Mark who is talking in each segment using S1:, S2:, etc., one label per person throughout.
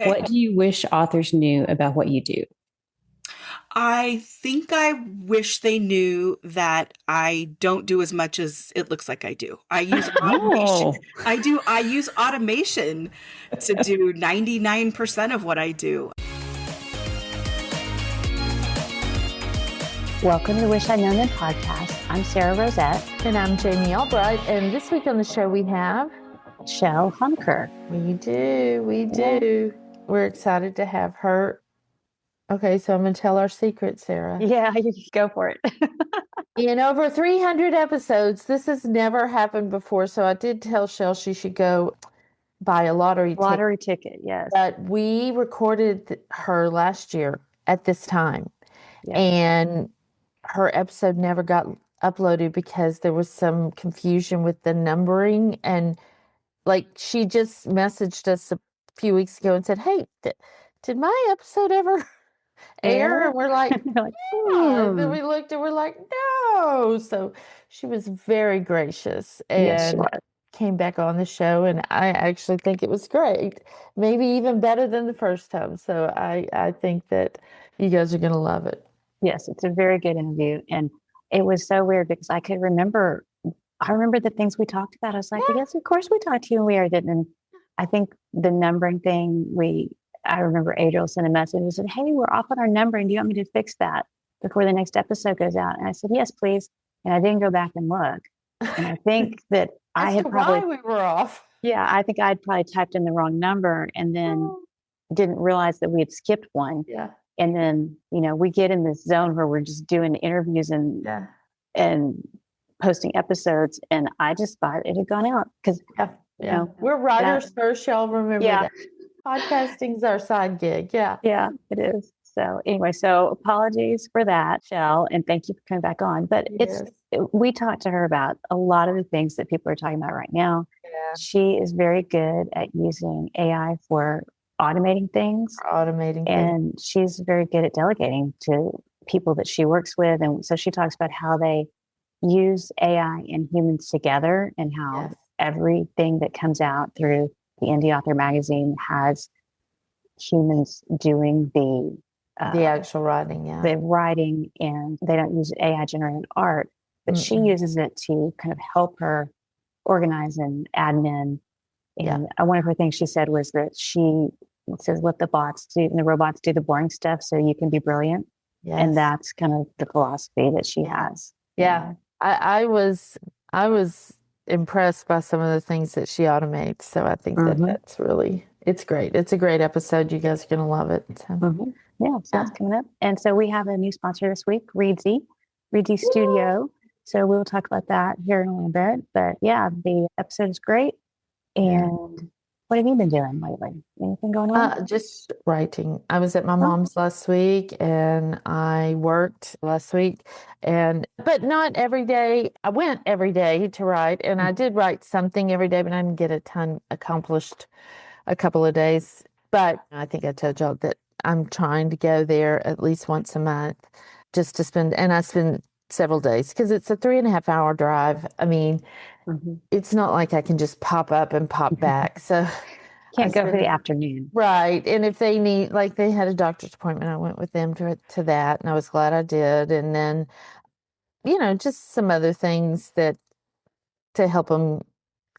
S1: What do you wish authors knew about what you do?
S2: I think I wish they knew that I don't do as much as it looks like I do. I use automation.
S1: Oh,
S2: I use automation to do 99% of what I do.
S3: Welcome to Wish I'd Known Then podcast. I'm Sarah Rosette.
S4: And I'm Jamie Albright. And this week on the show we have
S3: Chelle Honaker.
S4: We do. We're excited to have her. Okay, so I'm going to tell our secret, Sarah.
S3: Yeah, you can go for it.
S4: In over 300 episodes, this has never happened before. So I did tell Chelle she should go buy a lottery
S3: ticket, yes.
S4: But we recorded her last year at this time.
S3: Yes.
S4: And her episode never got uploaded because there was some confusion with the numbering. And like she just messaged us a few weeks ago and said, hey, did my episode ever air? And we're like, yeah. And then we looked and we're like, no. So she was very gracious and came back on the show. And I actually think it was great. Maybe even better than the first time. So I think that you guys are going to love it.
S3: Yes, it's a very good interview. And it was so weird because I remember the things we talked about. I was like, yes, of course we talked to you and we already didn't. And I think the numbering thing, I remember Adriel sent a message and said, hey, we're off on our numbering. Do you want me to fix that before the next episode goes out? And I said, yes, please. And I didn't go back and look. And I think that I had probably,
S4: why we were off.
S3: Yeah, I think I'd probably typed in the wrong number and then didn't realize that we had skipped one.
S4: Yeah.
S3: And then, we get in this zone where we're just doing interviews and posting episodes. And I just thought it had gone out because,
S4: we're writers first. Y'all remember that. Podcasting's our side gig. Yeah.
S3: Yeah, it is. So anyway, apologies for that, Chelle, and thank you for coming back on. But we talked to her about a lot of the things that people are talking about right now. Yeah. She is very good at using AI for automating things. And she's very good at delegating to people that she works with. And so she talks about how they use AI and humans together and how everything that comes out through the Indie Author magazine has humans doing the
S4: actual writing,
S3: the writing, and they don't use AI generated art, but she uses it to kind of help her organize and admin. And one of her things she said was that she says, let the bots do and the robots do the boring stuff so you can be brilliant. Yes. And that's kind of the philosophy that she has.
S4: Yeah. I was impressed by some of the things that she automates. So I think that's really, it's great. It's a great episode. You guys are going to love it. So.
S3: Yeah, so that's coming up. And so we have a new sponsor this week, Reedsy Studio. So we'll talk about that here in a little bit. But yeah, the episode is great. And what have you been doing lately? Anything going on?
S4: Just writing. I was at my mom's last week and I worked last week, but not every day. I went every day to write and I did write something every day, but I didn't get a ton accomplished a couple of days. But I think I told y'all that I'm trying to go there at least once a month just to spend, and I spend several days because it's a 3.5 hour drive. I mean, it's not like I can just pop up and pop back. So
S3: can't go for the afternoon.
S4: Right. And if they need, like they had a doctor's appointment, I went with them to that and I was glad I did. And then, just some other things that to help them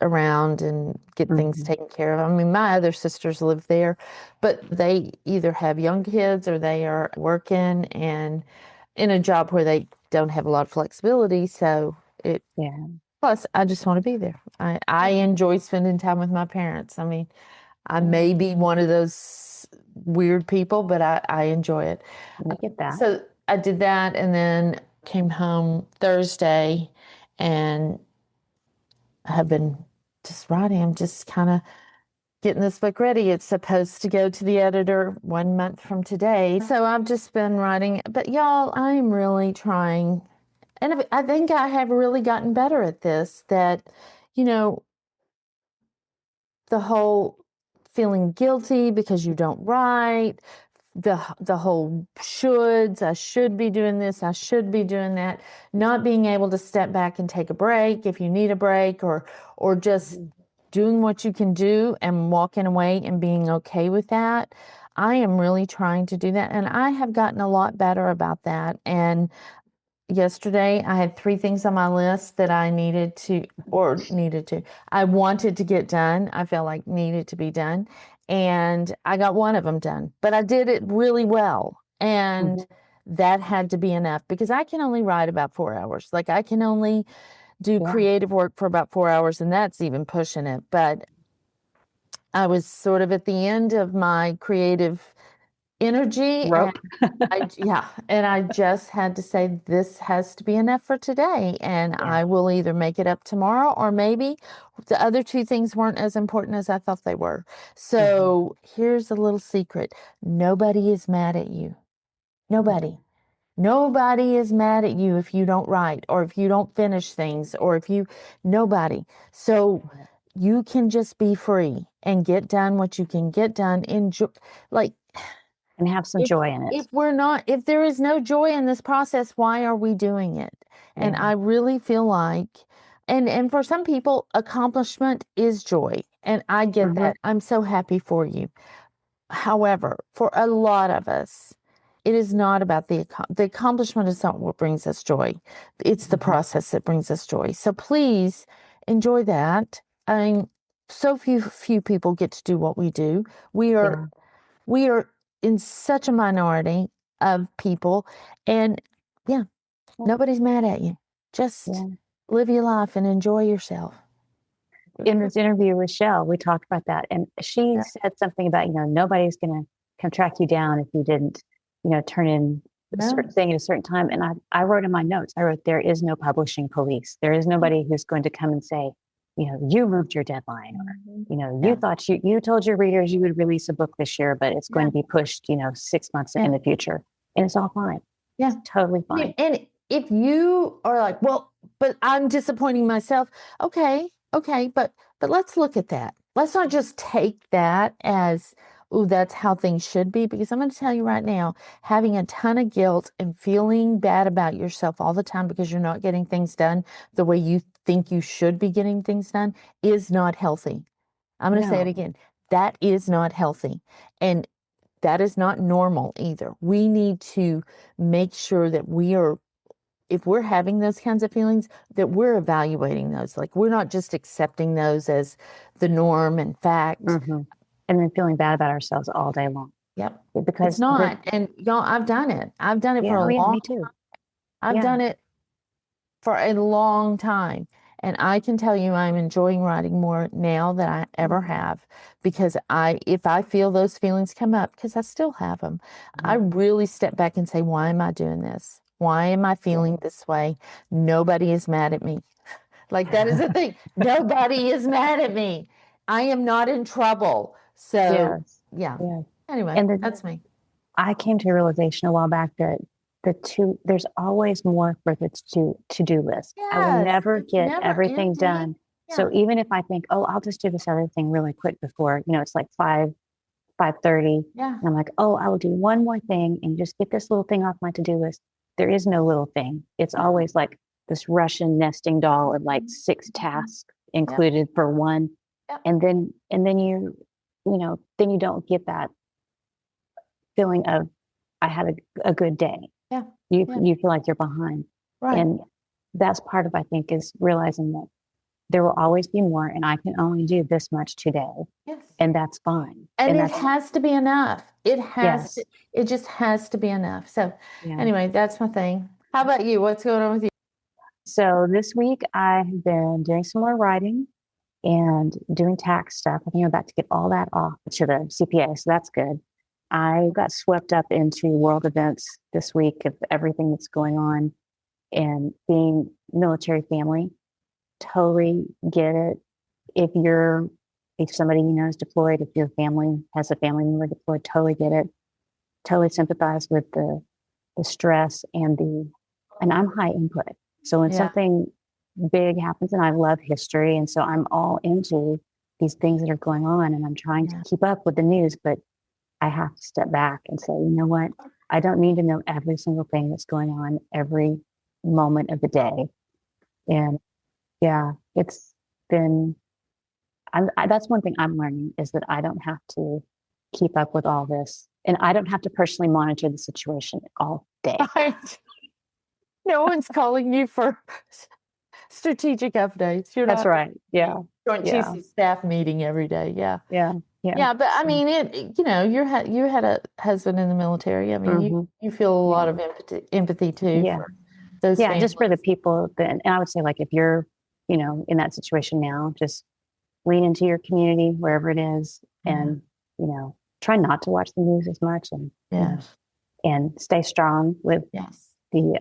S4: around and get things taken care of. I mean, my other sisters live there, but they either have young kids or they are working and in a job where they don't have a lot of flexibility. So plus I just want to be there. I enjoy spending time with my parents. I mean, I may be one of those weird people, but I enjoy it.
S3: I get that.
S4: So I did that and then came home Thursday and I have been just writing. I'm just kind of getting this book ready. It's supposed to go to the editor 1 month from today. So I've just been writing. But y'all, I'm really trying. And I think I have really gotten better at this, that, the whole feeling guilty because you don't write, the whole shoulds, I should be doing this, I should be doing that, not being able to step back and take a break if you need a break or just doing what you can do and walking away and being okay with that. I am really trying to do that, and I have gotten a lot better about that. And yesterday I had 3 things on my list that I I wanted to get done. I felt like needed to be done. And I got one of them done, but I did it really well. And that had to be enough because I can only write about 4 hours. Like I can only do creative work for about 4 hours, and that's even pushing it. But I was sort of at the end of my creative energy, and I just had to say, this has to be enough for today, and I will either make it up tomorrow, or maybe the other 2 things weren't as important as I thought they were. So here's a little secret. Nobody is mad at you. Nobody. Nobody is mad at you if you don't write, or if you don't finish things, or if you, nobody. So you can just be free and get done what you can get done. Enjoy, like,
S3: and have some joy in it.
S4: If there is no joy in this process, why are we doing it? And I really feel like, and for some people, accomplishment is joy. And I get that. I'm so happy for you. However, for a lot of us, it is not about the accomplishment is not what brings us joy. It's the process that brings us joy. So please enjoy that. I mean, so few people get to do what we do. We are in such a minority of people, and nobody's mad at you. Just live your life and enjoy yourself.
S3: In this interview with Chelle, we talked about that, and she said something about, nobody's going to come track you down if you didn't, turn in a certain thing at a certain time. And I wrote in my notes, there is no publishing police. There is nobody who's going to come and say, you moved your deadline, or, you thought you told your readers you would release a book this year, but it's going to be pushed, 6 months in the future. And it's all fine.
S4: Yeah.
S3: It's totally fine.
S4: And if you are like, well, but I'm disappointing myself. Okay, but let's look at that. Let's not just take that as, oh, that's how things should be, because I'm going to tell you right now, having a ton of guilt and feeling bad about yourself all the time because you're not getting things done the way you think you should be getting things done is not healthy. I'm going to say it again. That is not healthy. And that is not normal either. We need to make sure that if we're having those kinds of feelings, that we're evaluating those. Like, we're not just accepting those as the norm and fact.
S3: And then feeling bad about ourselves all day long.
S4: Yep.
S3: Because
S4: it's not. And y'all, I've done it. I've done it for a long
S3: me too.
S4: I've done it for a long time. And I can tell you I'm enjoying writing more now than I ever have, because if I feel those feelings come up, because I still have them, I really step back and say, why am I doing this? Why am I feeling this way? Nobody is mad at me. Like, that is the thing. Nobody is mad at me. I am not in trouble. So anyway, that's me.
S3: I came to a realization a while back that there's always more for the to-do list. I will never get everything done. So even if I think, oh, I'll just do this other thing really quick before, it's like 5:30. And I'm like, oh, I will do one more thing and just get this little thing off my to-do list. There is no little thing. It's always like this Russian nesting doll of like 6 tasks included for one. And then you don't get that feeling of, I had a good day. You feel like you're behind.
S4: Right.
S3: And that's part of, I think, is realizing that there will always be more, and I can only do this much today.
S4: Yes.
S3: And that's fine.
S4: And it has to be enough. It just has to be enough. So anyway, that's my thing. How about you? What's going on with you?
S3: So this week I have been doing some more writing and doing tax stuff. I think I'm about to get all that off to the CPA, so that's good. I got swept up into world events this week of everything that's going on, and being military family, totally get it. If somebody you know is deployed, if your family has a family member deployed, totally get it. Totally sympathize with the stress and I'm high input. So when something big happens, and I love history, and so I'm all into these things that are going on, and I'm trying to keep up with the news, but I have to step back and say, you know what? I don't need to know every single thing that's going on every moment of the day. And it's been, that's one thing I'm learning is that I don't have to keep up with all this, and I don't have to personally monitor the situation all day.
S4: Right. No one's calling you for strategic updates. You're
S3: That's
S4: not
S3: right. Yeah.
S4: Joint
S3: Yeah.
S4: Chiefs of Staff meeting every day. Yeah.
S3: Yeah. Yeah.
S4: Yeah, but I mean, you know, you had a husband in the military. I mean, you feel a lot of empathy too
S3: Yeah.
S4: for those
S3: Yeah.
S4: families.
S3: Just for the people that, and I would say, like, if you're, you know, in that situation now, just lean into your community, wherever it is, and, you know, try not to watch the news as much, and, you know, and stay strong with the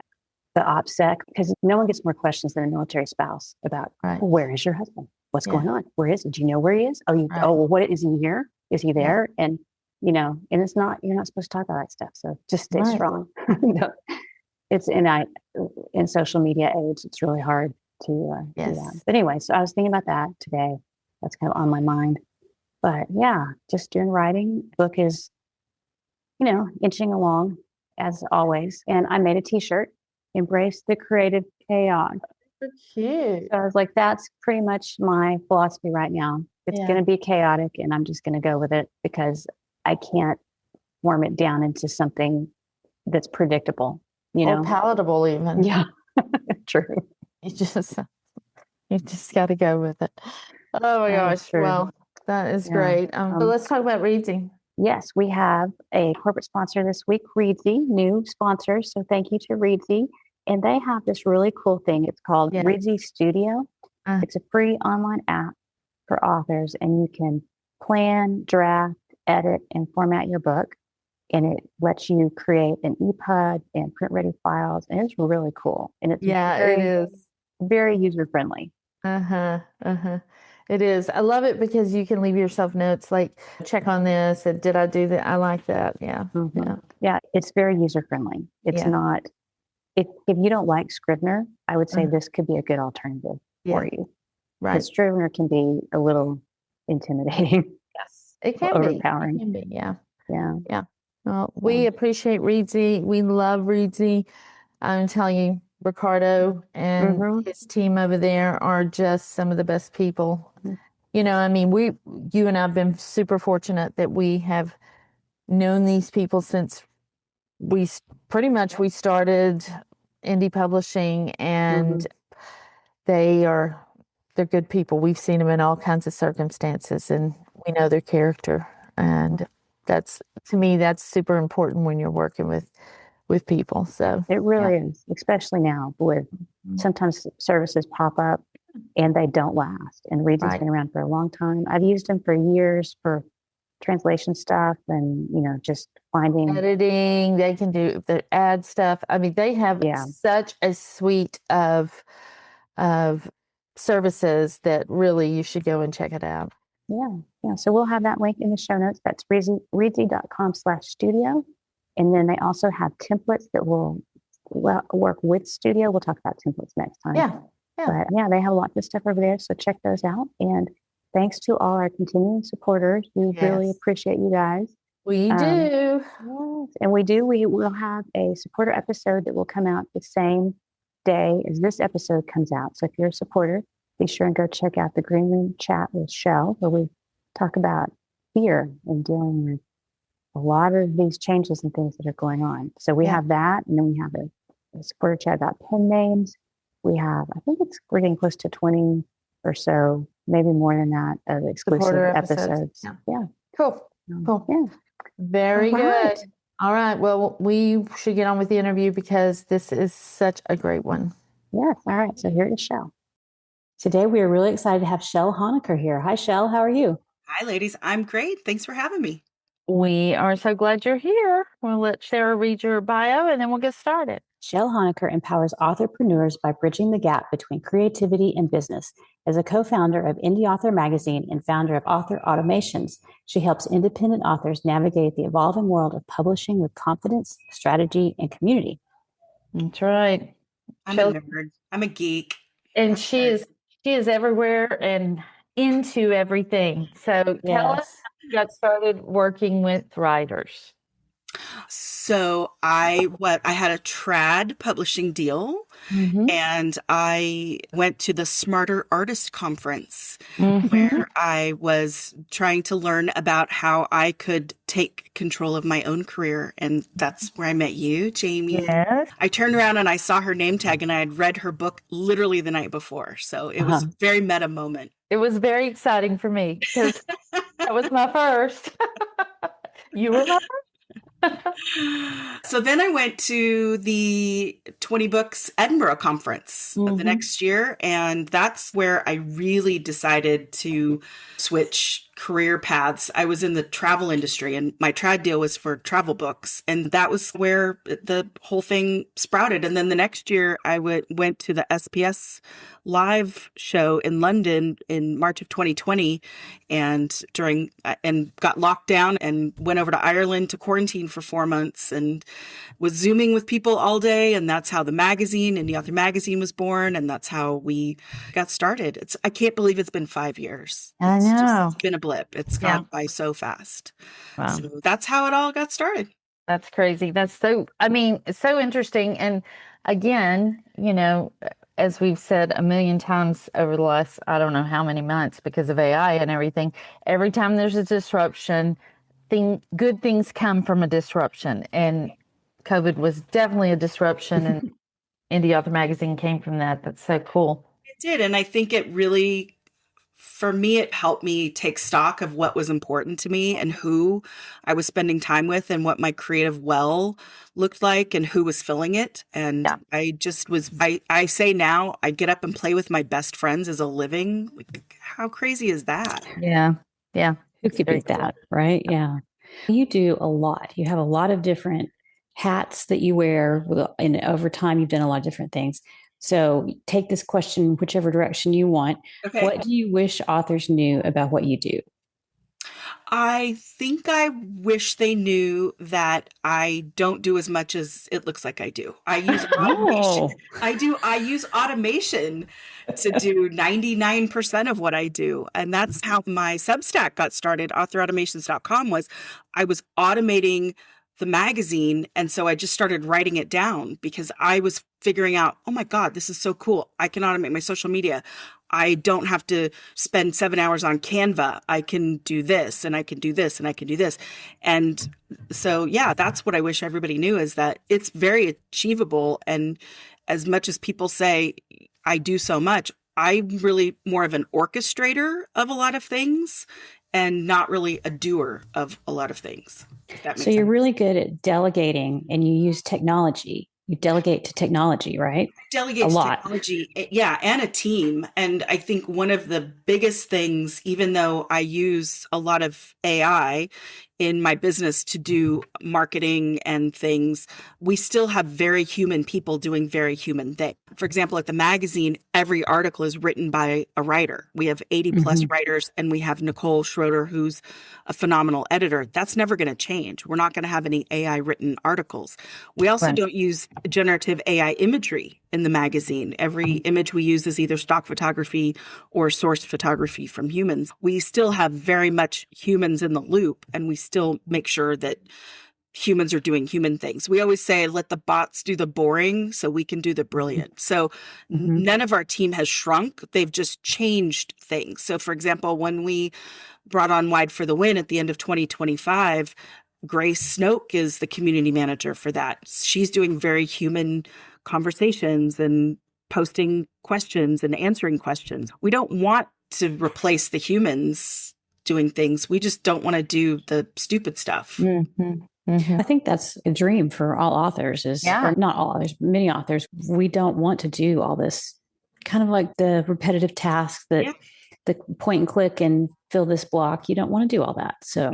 S3: OPSEC, because no one gets more questions than a military spouse about, well, where is your husband? What's going on? Where is he? Do you know where he is? Oh, well, what is he here? Is he there? And, you know, and it's not, you're not supposed to talk about that stuff. So just stay strong. It's in social media age, it's really hard to do that. But anyway, so I was thinking about that today. That's kind of on my mind. But yeah, just doing writing. Book is, you know, inching along as always. And I made a t-shirt, Embrace the Creative Chaos.
S4: So cute.
S3: So I was like, that's pretty much my philosophy right now. It's going to be chaotic, and I'm just going to go with it because I can't form it down into something that's predictable, you know,
S4: or palatable even.
S3: Yeah, true.
S4: You just got to go with it. Oh my gosh. Well, that is great. But let's talk about Reedsy.
S3: Yes, we have a corporate sponsor this week, Reedsy, new sponsor. So thank you to Reedsy. And they have this really cool thing. It's called Reedsy Studio. It's a free online app for authors, and you can plan, draft, edit, and format your book. And it lets you create an EPUB and print ready files. And it's really cool. And it's
S4: it is
S3: very user friendly.
S4: It is. I love it because you can leave yourself notes like, check on this, and did I do that? I like that. Yeah.
S3: Yeah, it's very user friendly. It's not, if you don't like Scrivener, I would say this could be a good alternative for you.
S4: Right.
S3: Because Scrivener can be a little intimidating.
S4: Yes, it can
S3: overpowering.
S4: be. It can be. Yeah.
S3: Yeah.
S4: Well, we appreciate Reedsy. We love Reedsy. I'm telling you, Ricardo and his team over there are just some of the best people. You know, I mean, you and I have been super fortunate that we have known these people since we started indie publishing, and they're good people. We've seen them in all kinds of circumstances, and we know their character. And to me, that's super important when you're working with people. So
S3: it really is, especially now with sometimes services pop up and they don't last. And Reedsy's been around for a long time. I've used them for years for translation stuff, and, you know, just finding
S4: editing. They can do the ad stuff. I mean, they have such a suite of services that really you should go and check it out.
S3: Yeah. So we'll have that link in the show notes. That's reedsy.com/studio. And then they also have templates that will work with Studio. We'll talk about templates next time. But yeah, they have lots of stuff over there. So check those out. And thanks to all our continuing supporters. We really appreciate you guys.
S4: We do.
S3: Yes. And we will have a supporter episode that will come out the same day as this episode comes out. So if you're a supporter, be sure and go check out the Green Room Chat with Shelle, where we talk about fear and dealing with a lot of these changes and things that are going on. So we have that, and then we have a supporter chat about pen names. We have, I think we're getting close to 20 or so, maybe more than that, of exclusive episodes. Yeah.
S4: Cool.
S3: Yeah.
S4: Very good. All right. Well, we should get on with the interview because this is such a great one.
S3: Yes. All right. So here is Shelle.
S1: Today, we are really excited to have Chelle Honaker here. Hi, Chelle. How are you?
S2: Hi, ladies. I'm great. Thanks for having me.
S4: We are so glad you're here. We'll let Sarah read your bio, and then we'll get started.
S1: Chelle Honaker empowers authorpreneurs by bridging the gap between creativity and business. As a co-founder of Indie Author Magazine and founder of Author Automations, she helps independent authors navigate the evolving world of publishing with confidence, strategy, and community.
S4: That's right.
S2: I'm a nerd. I'm a geek.
S4: And she is everywhere and into everything. So tell us how you got started working with writers.
S2: So I had a trad publishing deal, and I went to the Smarter Artist Conference where I was trying to learn about how I could take control of my own career. And that's where I met you, Jamie.
S4: Yes.
S2: I turned around and I saw her name tag, and I had read her book literally the night before. So it was a very meta moment.
S4: It was very exciting for me because that was my first. You were my
S2: So then I went to the 20 Books Edinburgh conference of the next year, and that's where I really decided to switch career paths. I was in the travel industry, and my trad deal was for travel books, and that was where the whole thing sprouted. And then the next year I went to the SPS live show in London in March of 2020, and got locked down and went over to Ireland to quarantine for 4 months and was Zooming with people all day. And that's how the magazine, Indie Author Magazine, was born. And that's how we got started. I can't believe it's been 5 years.
S4: I know.
S2: It's been a blip. It's gone by so fast.
S4: Wow.
S2: So that's how it all got started.
S4: That's crazy. It's so interesting. And again, as we've said a million times over the last, I don't know how many months because of AI and everything, every time there's a disruption, good things come from a disruption. And COVID was definitely a disruption, and Indie Author Magazine came from that. That's so cool.
S2: It did. And I think it really, for me, it helped me take stock of what was important to me and who I was spending time with and what my creative well looked like and who was filling it. And I just was, I say now, I get up and play with my best friends as a living. Like, how crazy is that?
S4: Yeah. Yeah.
S1: Who could beat that, right? Yeah. You do a lot. You have a lot of different hats that you wear, and over time you've done a lot of different things. So take this question whichever direction you want.
S2: Okay.
S1: What do you wish authors knew about what you do?
S2: I think I wish they knew that I don't do as much as it looks like I do. I use automation. I use automation to do 99% of what I do. And that's how my Substack got started. authorautomations.com I was automating the magazine. And so I just started writing it down because I was figuring out, oh my God, this is so cool. I can automate my social media. I don't have to spend 7 hours on Canva. I can do this and I can do this and I can do this. And so, that's what I wish everybody knew, is that it's very achievable. And as much as people say I do so much, I'm really more of an orchestrator of a lot of things and not really a doer of a lot of things.
S1: So you're really good at delegating, and you use technology. You delegate to technology, right?
S2: Delegate to technology, and a team. And I think one of the biggest things, even though I use a lot of AI in my business to do marketing and things, we still have very human people doing very human things. For example, at the magazine, every article is written by a writer. We have 80 plus writers, and we have Nicole Schroeder, who's a phenomenal editor. That's never going to change. We're not going to have any AI written articles. We also don't use generative AI imagery in the magazine. Every image we use is either stock photography or source photography from humans. We still have very much humans in the loop, and we still make sure that humans are doing human things. We always say, let the bots do the boring so we can do the brilliant. So none of our team has shrunk. They've just changed things. So for example, when we brought on Wide for the Win at the end of 2025, Grace Snoke is the community manager for that. She's doing very human conversations and posting questions and answering questions. We don't want to replace the humans doing things. We just don't want to do the stupid stuff.
S1: I think that's a dream for all authors, or not all authors, many authors. We don't want to do all this kind of like the repetitive tasks that the point and click and fill this block. You don't want to do all that. So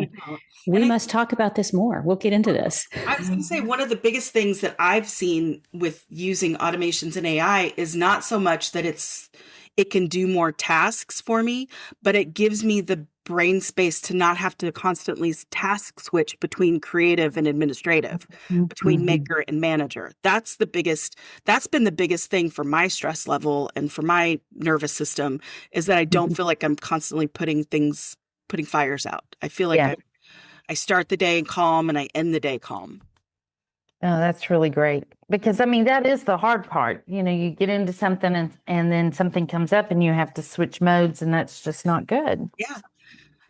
S1: we must talk about this more. We'll get into this.
S2: I was going to say, one of the biggest things that I've seen with using automations and AI is not so much that it can do more tasks for me, but it gives me the brain space to not have to constantly task switch between creative and administrative, between maker and manager. That's been the biggest thing for my stress level and for my nervous system, is that I don't feel like I'm constantly putting fires out. I feel like I start the day calm and I end the day calm.
S4: Oh, that's really great. Because I mean, that is the hard part. You know, you get into something and then something comes up and you have to switch modes, and that's just not good.
S2: Yeah.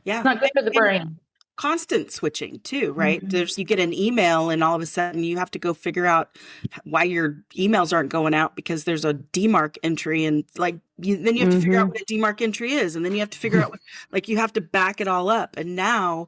S2: Yeah.
S4: It's not good for the brain.
S2: Constant switching too, right? You get an email and all of a sudden you have to go figure out why your emails aren't going out because there's a DMARC entry, and then you have to figure out what a DMARC entry is, and then you have to figure out you have to back it all up. And now,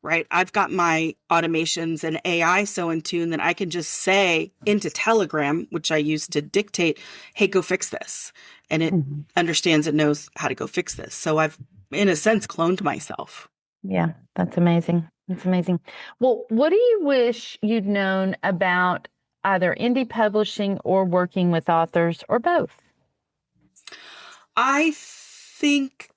S2: right, I've got my automations and AI so in tune that I can just say into Telegram, which I use to dictate, hey, go fix this. And it understands and knows how to go fix this. So I've, in a sense, cloned myself.
S4: Yeah, that's amazing. That's amazing. Well, what do you wish you'd known about either indie publishing or working with authors, or both?
S2: I think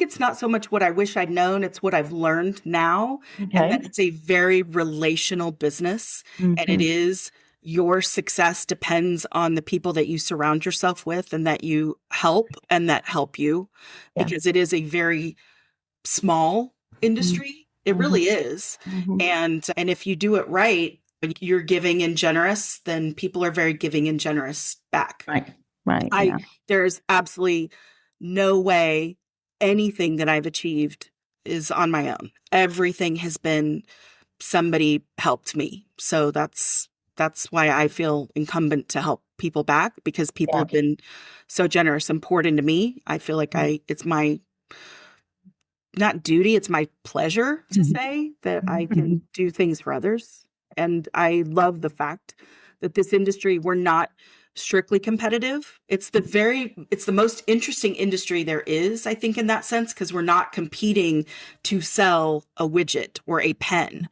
S2: it's not so much what I wish I'd known, it's what I've learned now.
S4: Okay.
S2: And that it's a very relational business. And it is, your success depends on the people that you surround yourself with and that you help and that help you, because it is a very small industry. It really is. And if you do it right, you're giving and generous, then people are very giving and generous back.
S4: Right.
S2: There's absolutely no way anything that I've achieved is on my own. Everything has been somebody helped me. So that's why I feel incumbent to help people back, because people have been so generous and poured into me. I feel like it's my, not duty, it's my pleasure to say that I can do things for others. And I love the fact that this industry, we're not strictly competitive. It's the most interesting industry there is, I think, in that sense, because we're not competing to sell a widget or a pen,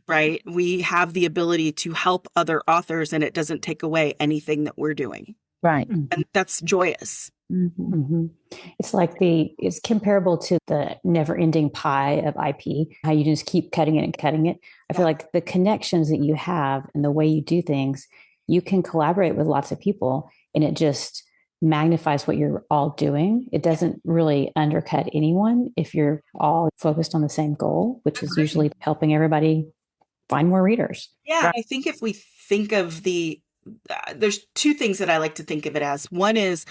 S2: right? We have the ability to help other authors, and it doesn't take away anything that we're doing.
S4: Right.
S2: And that's joyous.
S1: It's comparable to the never-ending pie of IP, how you just keep cutting it and cutting it. I feel like the connections that you have and the way you do things, you can collaborate with lots of people, and it just magnifies what you're all doing. It doesn't really undercut anyone if you're all focused on the same goal, which is usually helping everybody find more readers.
S2: Yeah. Right. I think if we think of there's two things that I like to think of it as. One is,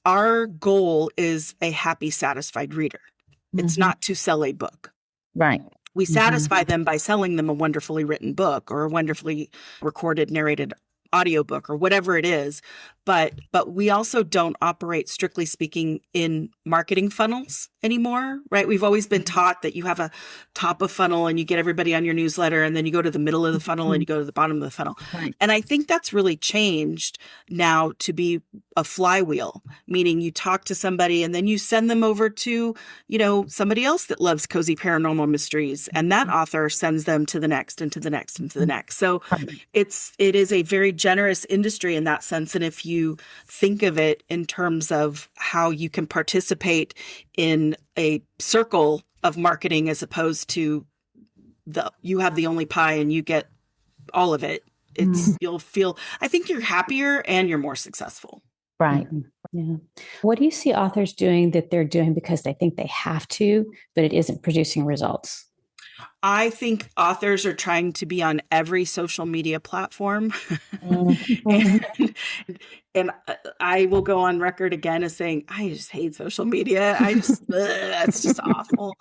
S2: our goal is a happy, satisfied reader. It's not to sell a book.
S4: Right.
S2: We satisfy them by selling them a wonderfully written book or a wonderfully recorded, narrated audiobook or whatever it is. But we also don't operate, strictly speaking, in marketing funnels anymore, right? We've always been taught that you have a top of funnel and you get everybody on your newsletter, and then you go to the middle of the funnel and you go to the bottom of the funnel.
S4: Right.
S2: And I think that's really changed now to be a flywheel, meaning you talk to somebody and then you send them over to, somebody else that loves cozy paranormal mysteries, and that author sends them to the next and to the next and to the next. So it is a very generous industry in that sense. And if you think of it in terms of how you can participate in a circle of marketing, as opposed to you have the only pie and you get all of it, I think you're happier and you're more successful.
S4: Right.
S1: Yeah. What do you see authors doing that they're doing because they think they have to, but it isn't producing results?
S2: I think authors are trying to be on every social media platform. And I will go on record again as saying, I just hate social media. It's just awful.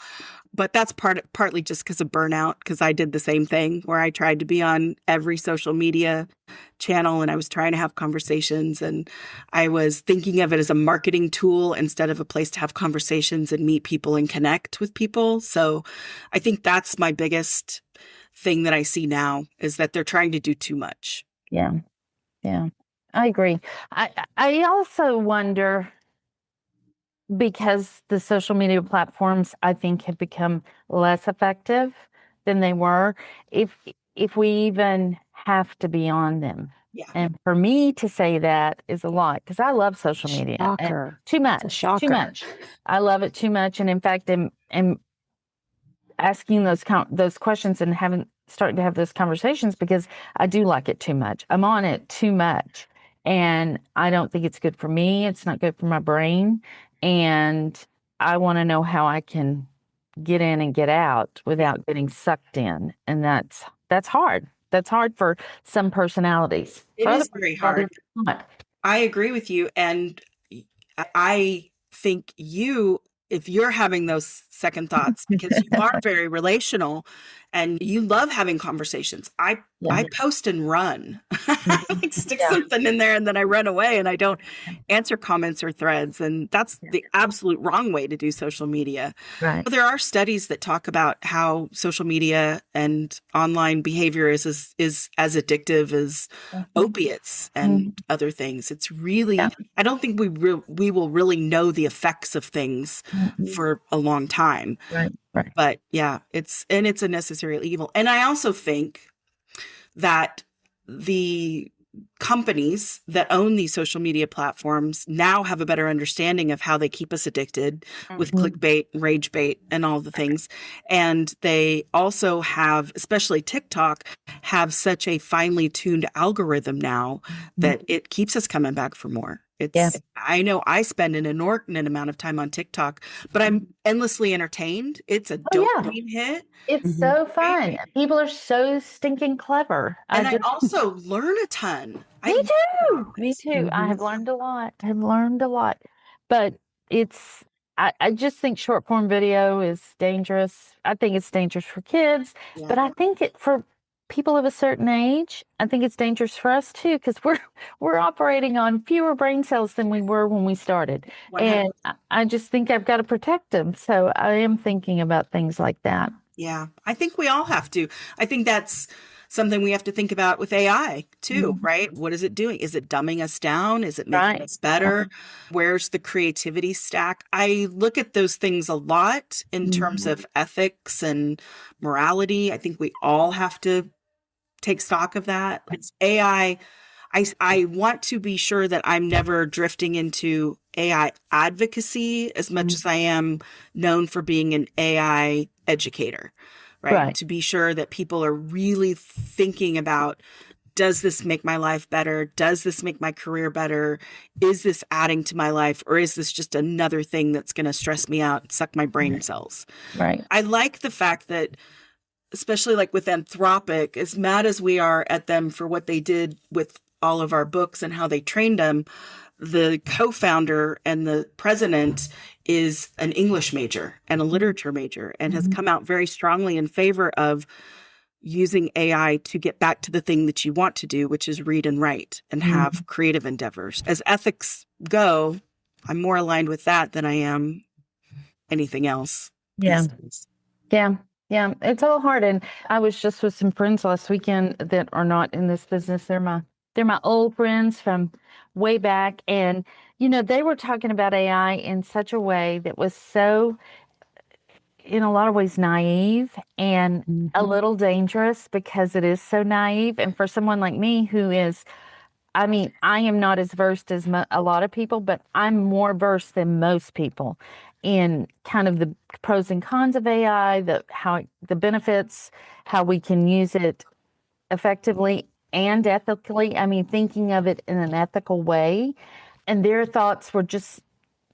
S2: But that's partly just because of burnout, because I did the same thing where I tried to be on every social media channel and I was trying to have conversations, and I was thinking of it as a marketing tool instead of a place to have conversations and meet people and connect with people. So I think that's my biggest thing that I see now, is that they're trying to do too much.
S4: Yeah. I agree. I also wonder, because the social media platforms, I think, have become less effective than they were, if we even have to be on them.
S2: Yeah.
S4: And for me to say that is a lot, because I love social media.
S1: Shocker.
S4: Too much.
S1: It's a shocker.
S4: Too much. I love it too much. And in fact, I'm asking those questions and starting to have those conversations because I do like it too much. I'm on it too much. And I don't think it's good for me. It's not good for my brain. And I want to know how I can get in and get out without getting sucked in. And that's hard. That's hard for some personalities.
S2: It
S4: For other
S2: is very
S4: personalities,
S2: hard.
S4: it's not.
S2: I agree with you. And I think if you're having those second thoughts, because you are very relational and you love having conversations. I post and run. I like stick something in there and then I run away and I don't answer comments or threads. And that's the absolute wrong way to do social media.
S4: Right.
S2: There are studies that talk about how social media and online behavior is as addictive as opiates and other things. It's really, I don't think we will really know the effects of things for a long time.
S4: Right.
S2: But yeah, it's a necessary evil. And I also think that the companies that own these social media platforms now have a better understanding of how they keep us addicted with clickbait, rage bait, and all the things. And they also have, especially TikTok, have such a finely tuned algorithm now that it keeps us coming back for more. I know I spend an inordinate amount of time on TikTok, but I'm endlessly entertained. It's a dopamine hit.
S4: It's so fun. People are so stinking clever.
S2: And I also learn a ton.
S4: Me too. I have learned a lot. But I just think short form video is dangerous. I think it's dangerous for kids, but I think for people of a certain age, I think it's dangerous for us too, because we're operating on fewer brain cells than we were when we started. 100%. And I just think I've got to protect them. So I am thinking about things like that.
S2: Yeah, I think we all have to. I think that's something we have to think about with AI too, right? What is it doing? Is it dumbing us down? Is it making us better? Where's the creativity stack? I look at those things a lot in terms of ethics and morality. I think we all have to take stock of that. It's AI. I want to be sure that I'm never drifting into AI advocacy as much as I am known for being an AI educator, right? To be sure that people are really thinking about, does this make my life better? Does this make my career better? Is this adding to my life? Or is this just another thing that's going to stress me out and suck my brain cells?
S4: Right.
S2: I like the fact that, especially like with Anthropic, as mad as we are at them for what they did with all of our books and how they trained them, the co-founder and the president is an English major and a literature major and has come out very strongly in favor of using AI to get back to the thing that you want to do, which is read and write and have creative endeavors. As ethics go, I'm more aligned with that than I am anything else.
S4: Yeah. It's all hard. And I was just with some friends last weekend that are not in this business. They're my old friends from way back. And, they were talking about AI in such a way that was so, in a lot of ways, naive and a little dangerous because it is so naive. And for someone like me who is, I am not as versed as a lot of people, but I'm more versed than most people in kind of the pros and cons of AI, the benefits, how we can use it effectively and ethically. Thinking of it in an ethical way. And their thoughts were just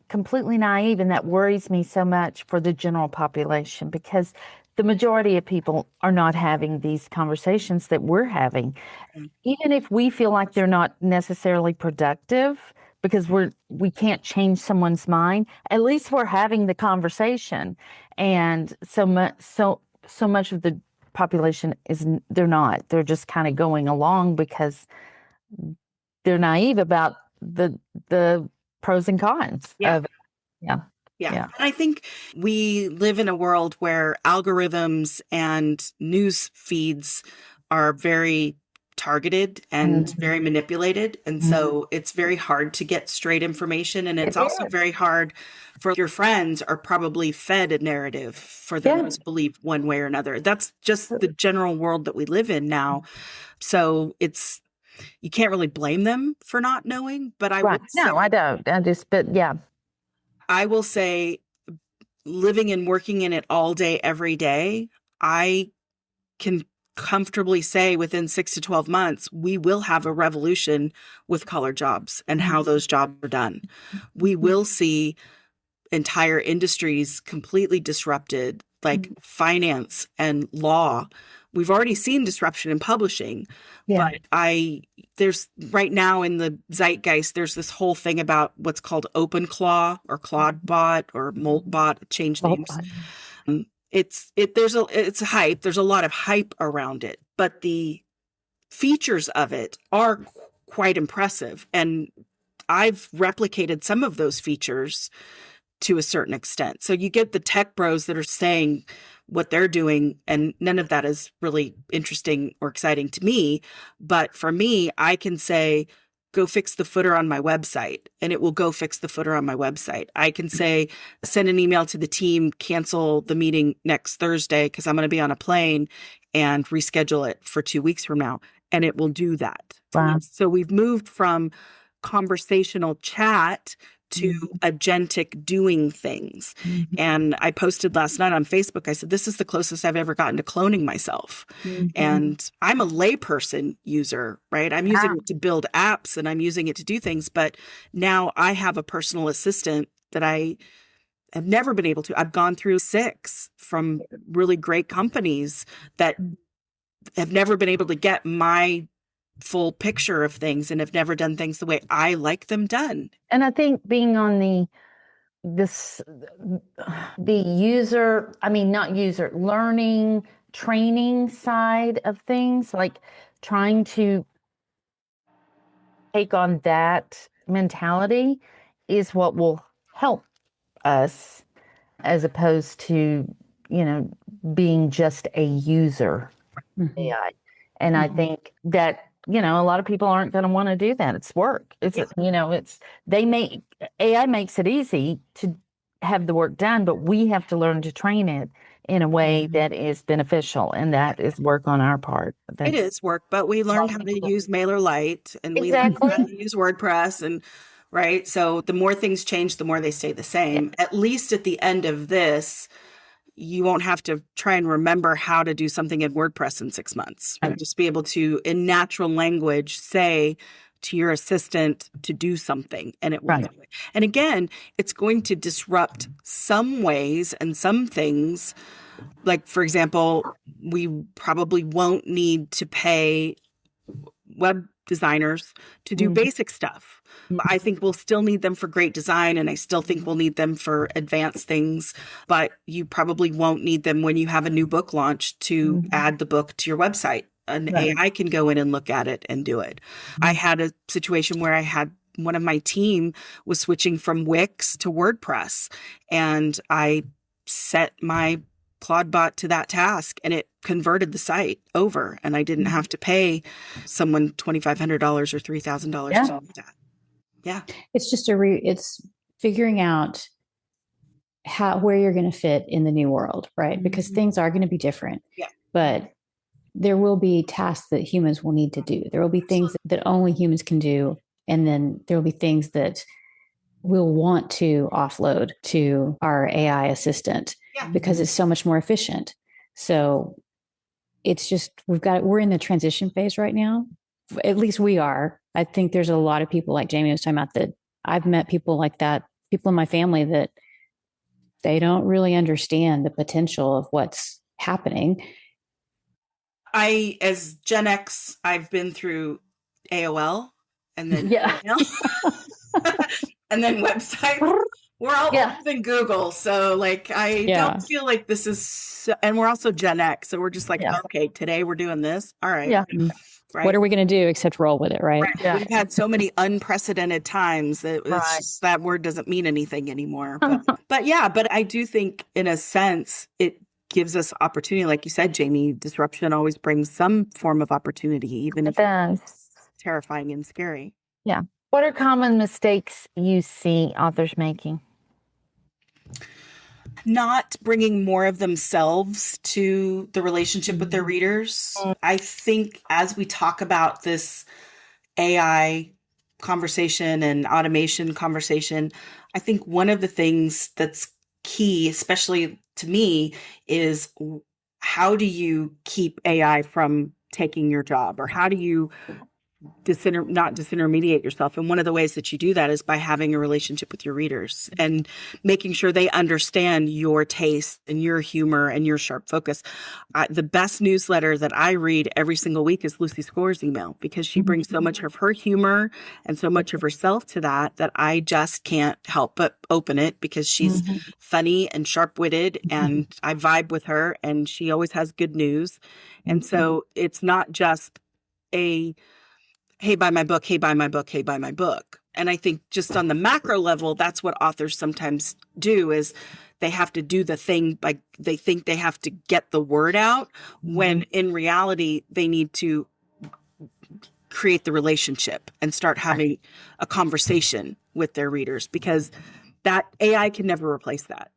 S4: completely naive. And that worries me so much for the general population because the majority of people are not having these conversations that we're having. Even if we feel like they're not necessarily productive because we can't change someone's mind, at least we're having the conversation. And so much of the population they're not. They're just kind of going along because they're naive about the pros and cons of it.
S2: Yeah. And I think we live in a world where algorithms and news feeds are very targeted and very manipulated. And so it's very hard to get straight information. And it's also very hard for your friends are probably fed a narrative for them to believe one way or another. That's just the general world that we live in now. So you can't really blame them for not knowing, but I would say,
S4: no, I don't.
S2: I will say, living and working in it all day, every day, I can comfortably say within 6 to 12 months, we will have a revolution with color jobs and how those jobs are done. We will see entire industries completely disrupted. like finance and law. We've already seen disruption in publishing,
S1: Yeah.
S2: but there's right now in the zeitgeist, there's this whole thing about what's called OpenClaw or ClaudeBot or MoltBot, change names. It's a hype. There's a lot of hype around it, but the features of it are quite impressive. And I've replicated some of those features to a certain extent. So you get the tech bros that are saying what they're doing, and none of that is really interesting or exciting to me. But for me, I can say, go fix the footer on my website, and it will go fix the footer on my website. I can say, send an email to the team, cancel the meeting next Thursday because I'm going to be on a plane, and reschedule it for 2 weeks from now. And it will do that.
S1: Wow.
S2: So we've moved from conversational chat to agentic doing things. And I posted last night on Facebook, I said, this is the closest I've ever gotten to cloning myself. And I'm a layperson user, right? I'm using it to build apps and I'm using it to do things. But now I have a personal assistant that I have never been able to. I've gone through 6 from really great companies that have never been able to get my full picture of things and have never done things the way I like them done.
S4: And I think being on the user, not user, learning, training side of things, like trying to take on that mentality is what will help us as opposed to, being just a user of AI. And I think that, a lot of people aren't going to want to do that. It's work. AI makes it easy to have the work done, but we have to learn to train it in a way that is beneficial. And that is work on our part.
S2: It is work, but we learned how to use MailerLite and we learned how to use WordPress and right. So the more things change, the more they stay the same. At least at the end of this, you won't have to try and remember how to do something in WordPress in 6 months. You'll just be able to, in natural language, say to your assistant to do something and it will do it. And again, it's going to disrupt some ways and some things. Like, for example, we probably won't need to pay web designers to do basic stuff. I think we'll still need them for great design, and I still think we'll need them for advanced things, but you probably won't need them when you have a new book launch to add the book to your website. An AI can go in and look at it and do it. I had a situation where I had one of my team was switching from Wix to WordPress, and I set my ClaudeBot to that task and it converted the site over, and I didn't have to pay someone $2,500 or $3,000 to do that. Yeah.
S1: It's just it's figuring out where you're going to fit in the new world, right? Because things are going to be different.
S2: Yeah.
S1: But there will be tasks that humans will need to do. There will be things that only humans can do. And then there will be things that we'll want to offload to our AI assistant because it's so much more efficient. So it's just, we're in the transition phase right now. At least we are. I think there's a lot of people like Jamie was talking about that. I've met people like that, people in my family that they don't really understand the potential of what's happening.
S2: As Gen X, I've been through AOL and then email and then websites. We're all older than Google. So I don't feel like this is, and we're also Gen X. So we're just okay, today we're doing this. All right.
S1: Yeah. Right. What are we going to do except roll with it, right?
S2: Yeah. We've had so many unprecedented times that it's just, that word doesn't mean anything anymore. But I do think in a sense, it gives us opportunity. Like you said, Jamie, disruption always brings some form of opportunity, even if it's terrifying and scary.
S4: Yeah. What are common mistakes you see authors making?
S2: Not bringing more of themselves to the relationship with their readers. I think as we talk about this AI conversation and automation conversation, I think one of the things that's key, especially to me, is how do you keep AI from taking your job, or how do you not disintermediate yourself. And one of the ways that you do that is by having a relationship with your readers and making sure they understand your taste and your humor and your sharp focus. The best newsletter that I read every single week is Lucy Score's email, because she brings so much of her humor and so much of herself to that I just can't help but open it, because she's funny and sharp-witted, and I vibe with her, and she always has good news. And so it's not just a, hey, buy my book, hey, buy my book, hey, buy my book. And I think just on the macro level, that's what authors sometimes do, is they have to do the thing, like they think they have to get the word out, when in reality, they need to create the relationship and start having a conversation with their readers, because that AI can never replace that.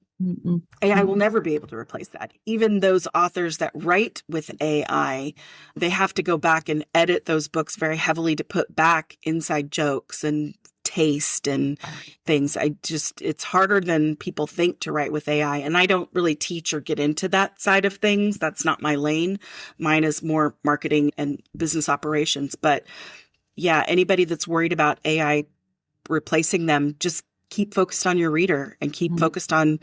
S2: AI will never be able to replace that. Even those authors that write with AI, they have to go back and edit those books very heavily to put back inside jokes and taste and things. It's harder than people think to write with AI. And I don't really teach or get into that side of things. That's not my lane. Mine is more marketing and business operations. But yeah, anybody that's worried about AI replacing them, just keep focused on your reader and keep focused on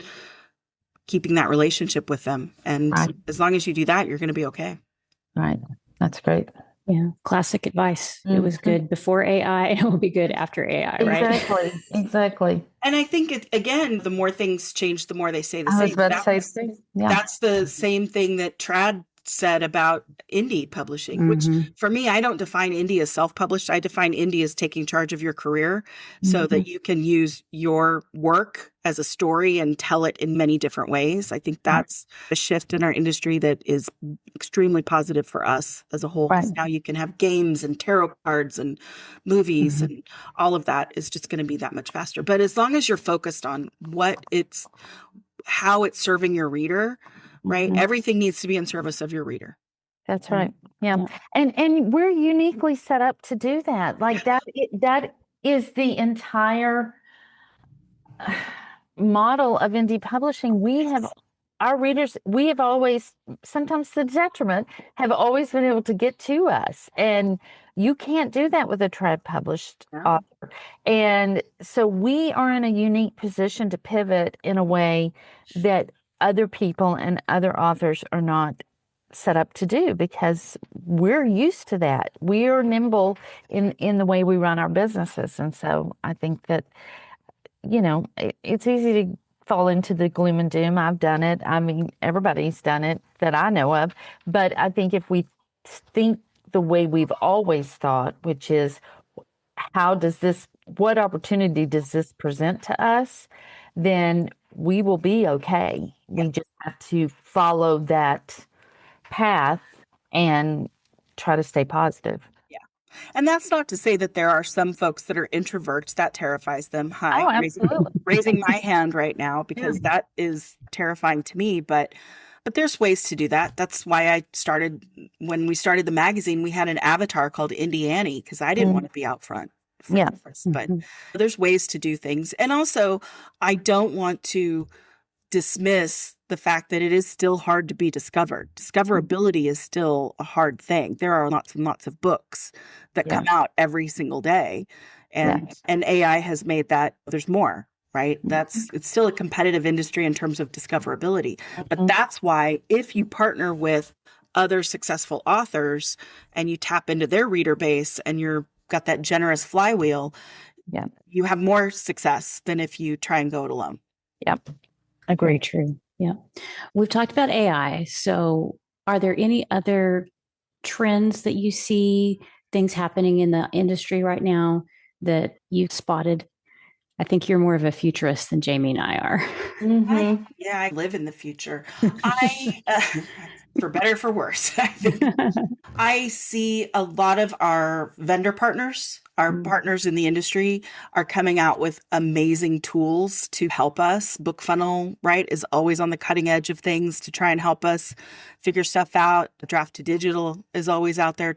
S2: keeping that relationship with them. And as long as you do that, you're going to be okay.
S4: Right. That's great.
S1: Yeah. Classic advice. It was good before AI, and it will be good after AI, right?
S4: Exactly.
S2: And I think, again, the more things change, the more they say the same.
S4: I was about to say,
S2: That's the same thing that Trad said about indie publishing, which for me, I don't define indie as self-published. I define indie as taking charge of your career so that you can use your work as a story and tell it in many different ways. I think that's a shift in our industry that is extremely positive for us as a whole. Because now you can have games and tarot cards and movies and all of that is just going to be that much faster. But as long as you're focused on how it's serving your reader, right? Everything needs to be in service of your reader.
S4: That's right. Yeah. And we're uniquely set up to do that. Like that is the entire model of indie publishing. Our readers, we have always, sometimes to the detriment, have always been able to get to us. And you can't do that with a trad published author. And so we are in a unique position to pivot in a way that other people and other authors are not set up to do, because we're used to that. We are nimble in the way we run our businesses. And so I think that, it's easy to fall into the gloom and doom. I've done it. I mean, everybody's done it that I know of. But I think if we think the way we've always thought, which is, what opportunity does this present to us? Then we will be okay. We just have to follow that path and try to stay positive. Yeah.
S2: And that's not to say that there are some folks that are introverts that terrifies them.
S4: Absolutely.
S2: Raising my hand right now, because that is terrifying to me. But there's ways to do that. That's why when we started the magazine, we had an avatar called Indie Annie, because I didn't want to be out front. But there's ways to do things. And also, I don't want to dismiss the fact that it is still hard to be discovered. Discoverability is still a hard thing. There are lots and lots of books that come out every single day. And AI has made that, there's more, right? It's still a competitive industry in terms of discoverability. But that's why if you partner with other successful authors and you tap into their reader base and you're got that generous flywheel, you have more success than if you try and go it alone.
S4: Yep.
S1: Very true. Yeah. We've talked about AI. So are there any other trends that you see, things happening in the industry right now that you've spotted? I think you're more of a futurist than Jamie and I are.
S2: I live in the future. For better, for worse. I think I see a lot of our vendor partners Our partners in the industry are coming out with amazing tools to help us. BookFunnel, right, is always on the cutting edge of things to try and help us figure stuff out. Draft to Digital is always out there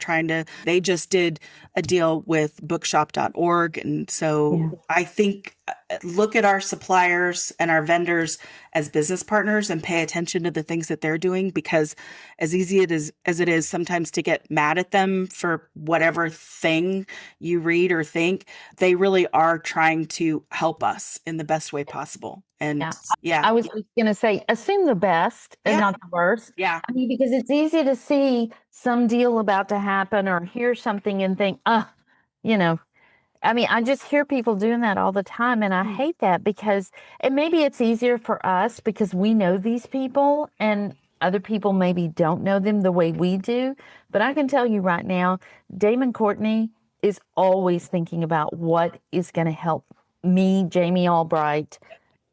S2: they just did a deal with bookshop.org. And so I think look at our suppliers and our vendors as business partners and pay attention to the things that they're doing, because as easy as it is sometimes to get mad at them for whatever thing you read or think, they really are trying to help us in the best way possible. And
S4: I was going to say, assume the best and not the worst.
S2: Yeah.
S4: I mean, because it's easy to see some deal about to happen or hear something and think, I mean, I just hear people doing that all the time, and I hate that, because maybe it's easier for us because we know these people and other people maybe don't know them the way we do. But I can tell you right now, Damon Courtney is always thinking about what is going to help me, Jamie Albright,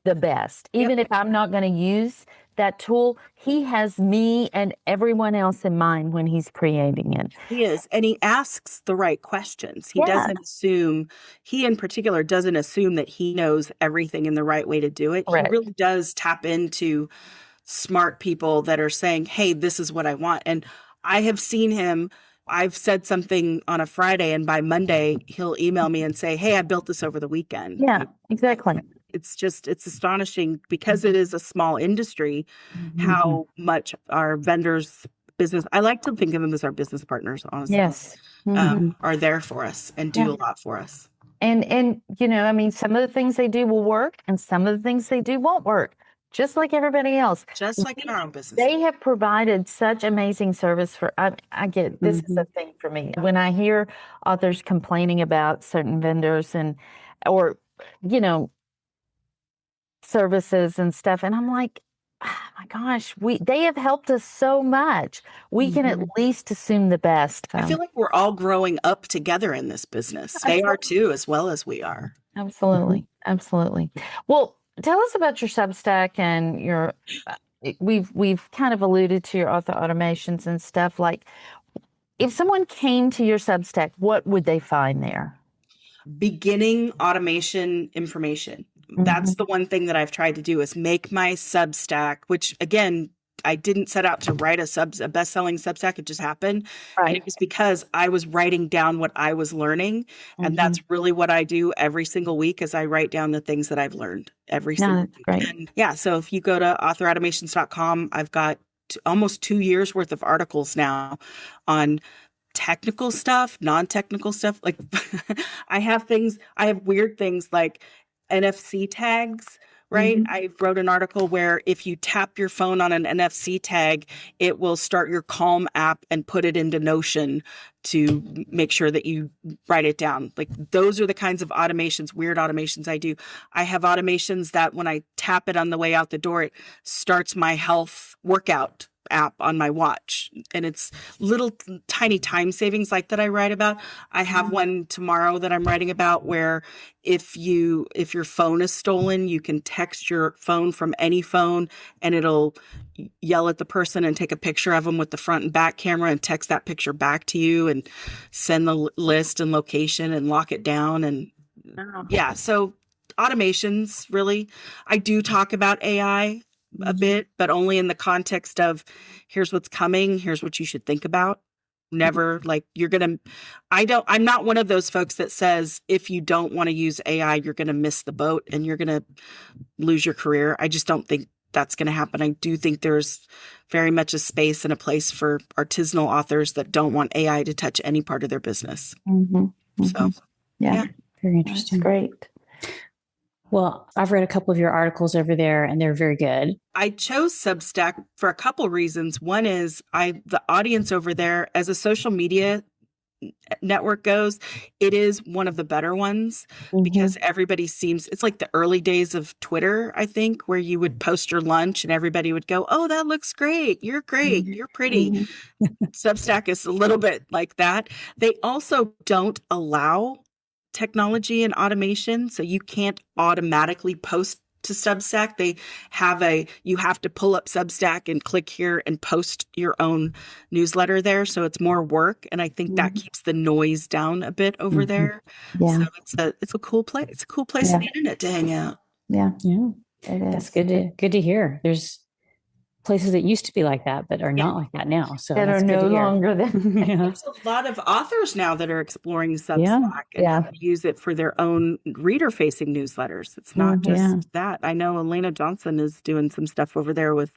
S4: the best. Even if I'm not going to use that tool, he has me and everyone else in mind when he's creating it.
S2: He is. And he asks the right questions. He doesn't assume, he in particular doesn't assume that he knows everything in the right way to do it. Correct. He really does tap into smart people that are saying, hey, this is what I want. And I have seen him. I've said something on a Friday, and by Monday, he'll email me and say, hey, I built this over the weekend.
S4: Yeah, exactly.
S2: It's astonishing, because it is a small industry, how much our vendors, I like to think of them as our business partners, honestly.
S4: Yes.
S2: Are there for us and do a lot for us.
S4: And I mean, some of the things they do will work and some of the things they do won't work, just like everybody else.
S2: Just like in our own business.
S4: They have provided such amazing service for, I get it. This is a thing for me. When I hear authors complaining about certain vendors or services and stuff, and I'm like, oh my gosh, they have helped us so much. We can at least assume the best.
S2: I feel like we're all growing up together in this business. They are too, as well as we are.
S4: Absolutely. Absolutely. Well, tell us about your Substack and your, we've kind of alluded to your author automations and stuff. Like, if someone came to your Substack, what would they find there?
S2: Beginning automation information. That's the one thing that I've tried to do, is make my Substack, which again, I didn't set out to write a best-selling Substack. It just happened. Right. And it was because I was writing down what I was learning. And that's really what I do every single week, is I write down the things that I've learned every single week. Great. And so if you go to authorautomations.com, I've got almost 2 years worth of articles now on technical stuff, non-technical stuff. Like I have weird things like NFC tags, right? I wrote an article where if you tap your phone on an NFC tag, it will start your Calm app and put it into Notion to make sure that you write it down. Like, those are the kinds of automations, weird automations I do. I have automations that when I tap it on the way out the door, it starts my health workout app on my watch, and it's little tiny time savings like that I write about. I have one tomorrow that I'm writing about where if your phone is stolen, you can text your phone from any phone and it'll yell at the person and take a picture of them with the front and back camera and text that picture back to you and send the list and location and lock it down. And so automations, really. I do talk about AI a bit, but only in the context of, here's what's coming, here's what you should think about. Never like I'm not one of those folks that says, if you don't want to use AI, you're going to miss the boat and you're going to lose your career. I just don't think that's going to happen. I do think there's very much a space and a place for artisanal authors that don't want AI to touch any part of their business. So,
S1: very interesting.
S3: That's great.
S1: Well, I've read a couple of your articles over there, and they're very good.
S2: I chose Substack for a couple reasons. One is the audience over there, as a social media network goes, it is one of the better ones because everybody it's like the early days of Twitter, I think, where you would post your lunch and everybody would go, oh, that looks great. You're great. You're pretty. Substack is a little bit like that. They also don't allow technology and automation, so you can't automatically post to Substack. You have to pull up Substack and click here and post your own newsletter there. So it's more work. And I think that keeps the noise down a bit over there.
S3: Yeah.
S2: So it's a cool place. It's a cool place on the internet to hang out.
S3: Yeah.
S1: Yeah.
S3: It is.
S1: That's good to hear. There's places that used to be like that, but are not like that now. So
S3: That
S1: that's
S3: are
S1: good
S3: no
S1: to hear.
S3: longer than.
S1: Yeah.
S2: There's a lot of authors now that are exploring Substack and how to use it for their own reader-facing newsletters. It's not just that. I know Elena Johnson is doing some stuff over there with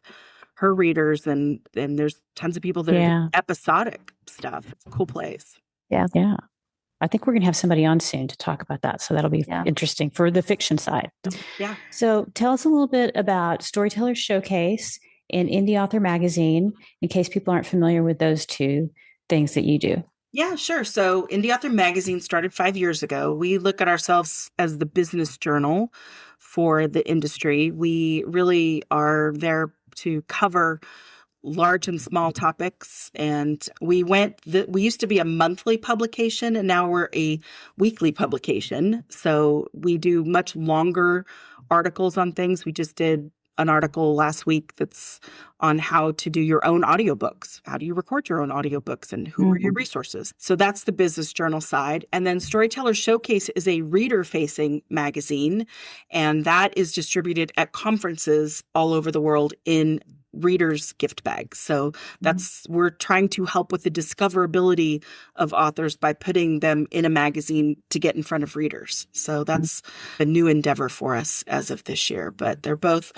S2: her readers, and there's tons of people that are doing episodic stuff. It's a cool place.
S3: Yeah.
S1: Yeah. I think we're going to have somebody on soon to talk about that. So that'll be interesting for the fiction side.
S2: Yeah.
S1: So tell us a little bit about Storyteller Showcase and Indie Author Magazine, in case people aren't familiar with those two things that you do.
S2: Yeah, sure. So Indie Author Magazine started 5 years ago. We look at ourselves as the business journal for the industry. We really are there to cover large and small topics. And we used to be a monthly publication, and now we're a weekly publication. So we do much longer articles on things. We just did an article last week that's on how to do your own audiobooks. How do you record your own audiobooks, and who are your resources? So that's the business journal side. And then Storyteller Showcase is a reader-facing magazine, and that is distributed at conferences all over the world in readers' gift bags. So we're trying to help with the discoverability of authors by putting them in a magazine to get in front of readers. So that's a new endeavor for us as of this year. But they're both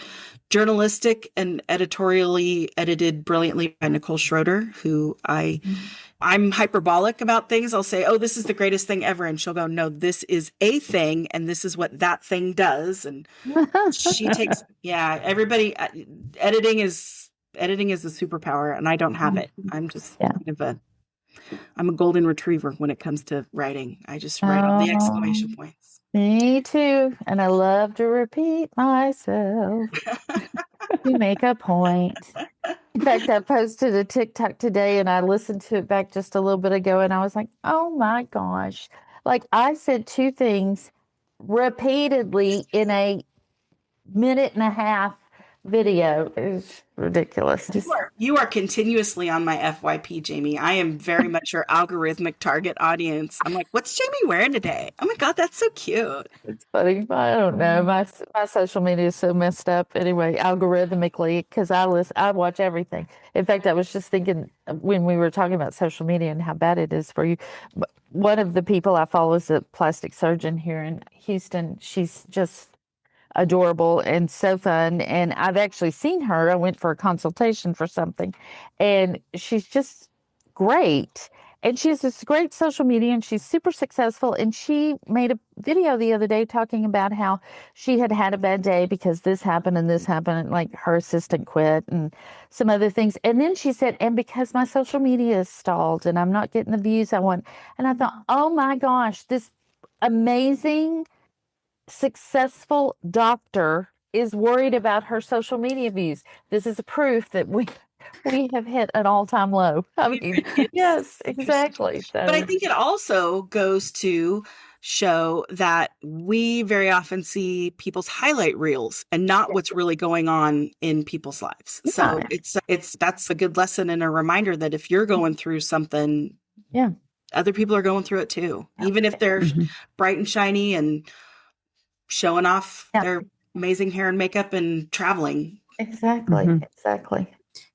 S2: journalistic and editorially edited brilliantly by Nicole Schroeder, who I'm hyperbolic about things. I'll say, oh, this is the greatest thing ever. And she'll go, no, this is a thing. And this is what that thing does. And she takes, everybody, editing is a superpower, and I don't have it. I'm just I'm a golden retriever when it comes to writing. I just write all the exclamation points.
S3: Me too. And I love to repeat myself to make a point. In fact, I posted a TikTok today, and I listened to it back just a little bit ago, and I was like, oh my gosh. Like, I said two things repeatedly in a minute and a half video. It's ridiculous.
S2: You are continuously on my FYP, Jamie. I am very much your algorithmic target audience. I'm like, what's Jamie wearing today? Oh my God, that's so cute.
S3: It's funny. I don't know. My social media is so messed up anyway, algorithmically, because I watch everything. In fact, I was just thinking when we were talking about social media and how bad it is for you. One of the people I follow is a plastic surgeon here in Houston. She's just adorable and so fun, and I've actually seen her. I went for a consultation for something, and she's just great, and she has this great social media, and she's super successful. And she made a video the other day talking about how she had a bad day because this happened and like her assistant quit and some other things. And then she said, and because my social media is stalled and I'm not getting the views I want. And I thought, oh my gosh, this amazing successful doctor is worried about her social media views. This is a proof that we have hit an all-time low. I mean, yes, exactly. So.
S2: But I think it also goes to show that we very often see people's highlight reels and not what's really going on in people's lives. So that's a good lesson and a reminder that if you're going through something, other people are going through it too, even if they're bright and shiny and showing off their amazing hair and makeup and traveling.
S3: Exactly.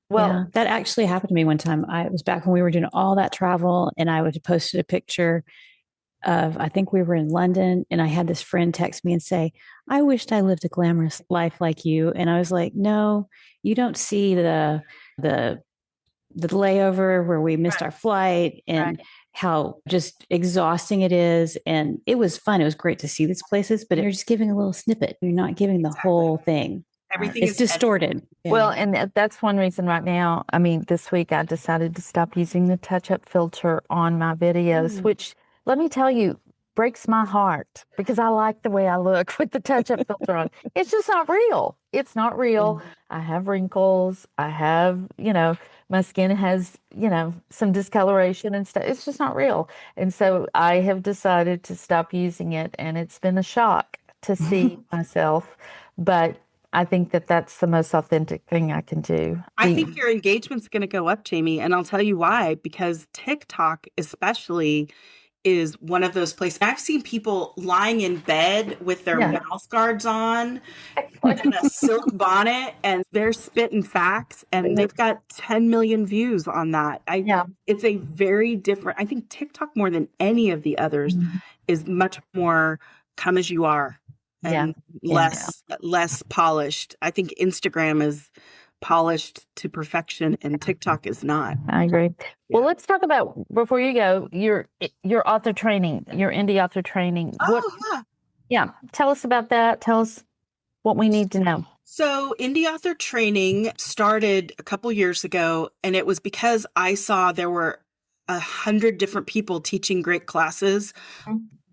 S3: Well,
S1: that actually happened to me one time. It was back when we were doing all that travel, and I would posted a picture of, I think we were in London, and I had this friend text me and say, I wished I lived a glamorous life like you. And I was like, no, you don't see the layover where we missed our flight and how just exhausting it is. And it was fun. It was great to see these places, but you're just giving a little snippet. You're not giving the whole thing.
S2: Everything
S1: is distorted.
S3: Well, and that's one reason right now. I mean, this week I decided to stop using the touch-up filter on my videos, which, let me tell you, breaks my heart because I like the way I look with the touch-up filter on. It's just not real. It's not real. I have wrinkles. I have, my skin has, some discoloration and stuff. It's just not real. And so I have decided to stop using it, and it's been a shock to see myself.
S4: but I think that that's the most authentic thing I can do.
S2: I think your engagement's going to go up, Jamie, and I'll tell you why. Because TikTok, especially, is one of those places. I've seen people lying in bed with their mouth guards on and a silk bonnet, and they're spitting facts, and they've got 10 million views on that. It's a very different. I think TikTok, more than any of the others, is much more come as you are and less polished. I think Instagram is polished to perfection and TikTok is not.
S4: I agree. Well, let's talk about, before you go, your author training, your indie author training. Tell us about that. Tell us what we need to know.
S2: So indie author training started a couple years ago, and it was because I saw there were 100 different people teaching great classes.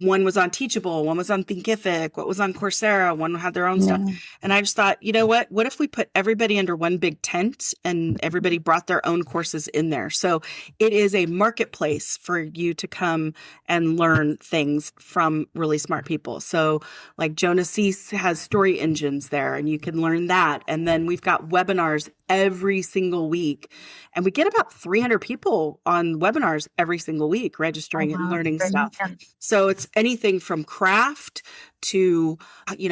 S2: One was on Teachable, one was on Thinkific, one was on Coursera, one had their own stuff. And I just thought, you know what? What if we put everybody under one big tent and everybody brought their own courses in there? So it is a marketplace for you to come and learn things from really smart people. So like Jonah Cease has story engines there, and you can learn that. And then we've got webinars every single week. And we get about 300 people on webinars every single week registering and learning stuff. So it's anything from craft to,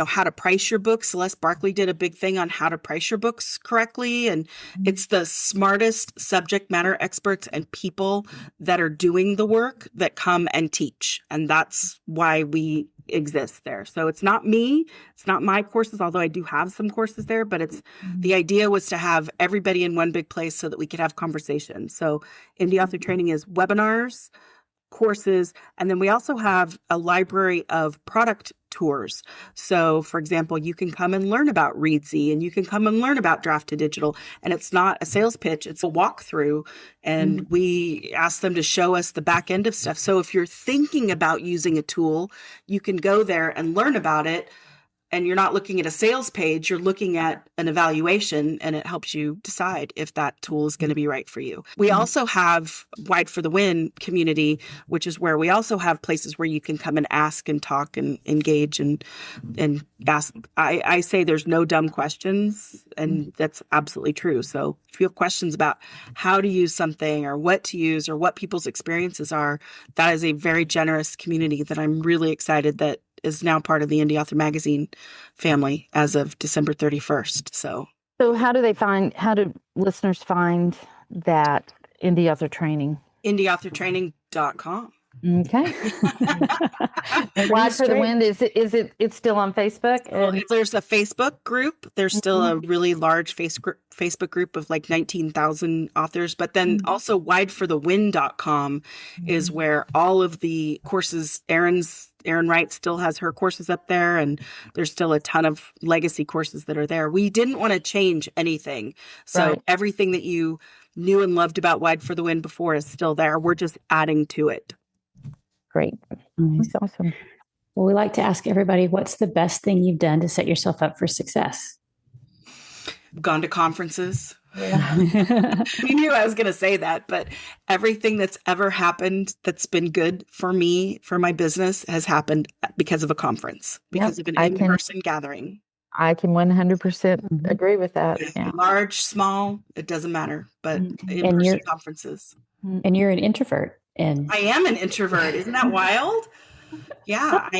S2: how to price your books. Celeste Barkley did a big thing on how to price your books correctly. And it's the smartest subject matter experts and people that are doing the work that come and teach. And that's why we exist there. So it's not me, it's not my courses, although I do have some courses there, but it's the idea was to have everybody in one big place so that we could have conversations. So indie author training is webinars, courses, and then we also have a library of product tours. So for example, you can come and learn about Readsy, and you can come and learn about Draft to Digital, and it's not a sales pitch, it's a walkthrough, and we ask them to show us the back end of stuff. So if you're thinking about using a tool, you can go there and learn about it. And you're not looking at a sales page, you're looking at an evaluation, and it helps you decide if that tool is going to be right for you. We also have Wide for the Win community, which is where we also have places where you can come and ask and talk and engage and ask. I say there's no dumb questions, and that's absolutely true. So if you have questions about how to use something or what to use or what people's experiences are, that is a very generous community that I'm really excited that is now part of the Indie Author Magazine family as of December 31st. So
S4: how do listeners find that indie author training?
S2: indieauthortraining.com.
S4: Okay. Wide for the Wind, it's still on Facebook?
S2: There's a Facebook group. There's still a really large Facebook group of like 19,000 authors. But then also wideforthewin.com is where all of the courses, Erin Wright still has her courses up there, and there's still a ton of legacy courses that are there. We didn't want to change anything. So everything that you knew and loved about Wide for the Win before is still there. We're just adding to it.
S4: Great. That's awesome.
S1: Well, we like to ask everybody, what's the best thing you've done to set yourself up for success?
S2: Gone to conferences. Yeah. We knew I was going to say that, but everything that's ever happened that's been good for me, for my business, has happened because of a conference, because of an in-person gathering.
S4: I can 100% agree with that.
S2: Yeah. Large, small, it doesn't matter, but in-person conferences.
S1: And you're an introvert.
S2: I am an introvert. Isn't that wild? Yeah, I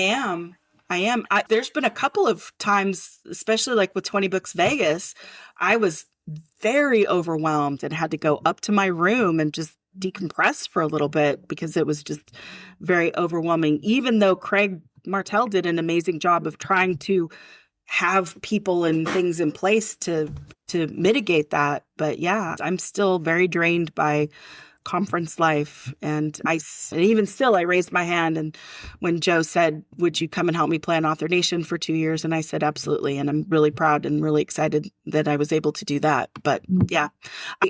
S2: am. There's been a couple of times, especially like with 20 Books Vegas, I was very overwhelmed and had to go up to my room and just decompress for a little bit because it was just very overwhelming, even though Craig Martell did an amazing job of trying to have people and things in place to mitigate that. But yeah, I'm still very drained by conference life. And even still, I raised my hand. And when Joe said, would you come and help me plan Author Nation for 2 years? And I said, absolutely. And I'm really proud and really excited that I was able to do that. But yeah,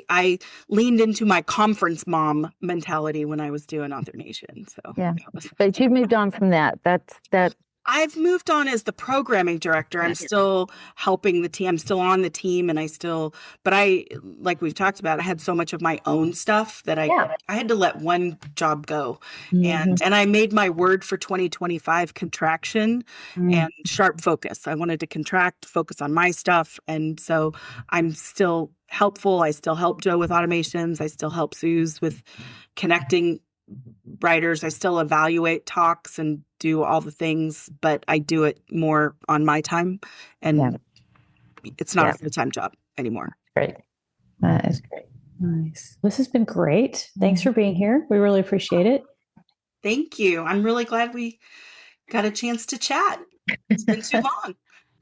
S2: I leaned into my conference mom mentality when I was doing Author Nation. So
S4: yeah, but you moved on from that.
S2: I've moved on as the programming director. I'm still helping the team. I'm still on the team and but like we've talked about, I had so much of my own stuff that I had to let one job go. And I made my word for 2025 contraction and sharp focus. I wanted to contract, focus on my stuff. And so I'm still helpful. I still help Joe with automations. I still help Suze with connecting writers. I still evaluate talks and do all the things, but I do it more on my time, and it's not a full-time job anymore.
S3: Great. That is great.
S1: Nice. This has been great. Thanks for being here. We really appreciate it.
S2: Thank you. I'm really glad we got a chance to chat. It's been too long.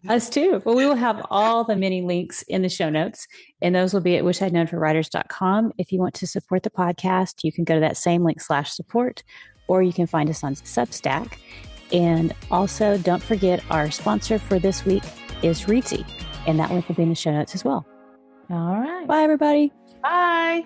S1: Us too. Well, we will have all the many links in the show notes, and those will be at wishidknownforwriters.com. If you want to support the podcast, you can go to that same link /support, or you can find us on Substack. And also, don't forget our sponsor for this week is Reedsy, and that link will be in the show notes as well.
S3: All right.
S1: Bye, everybody.
S3: Bye.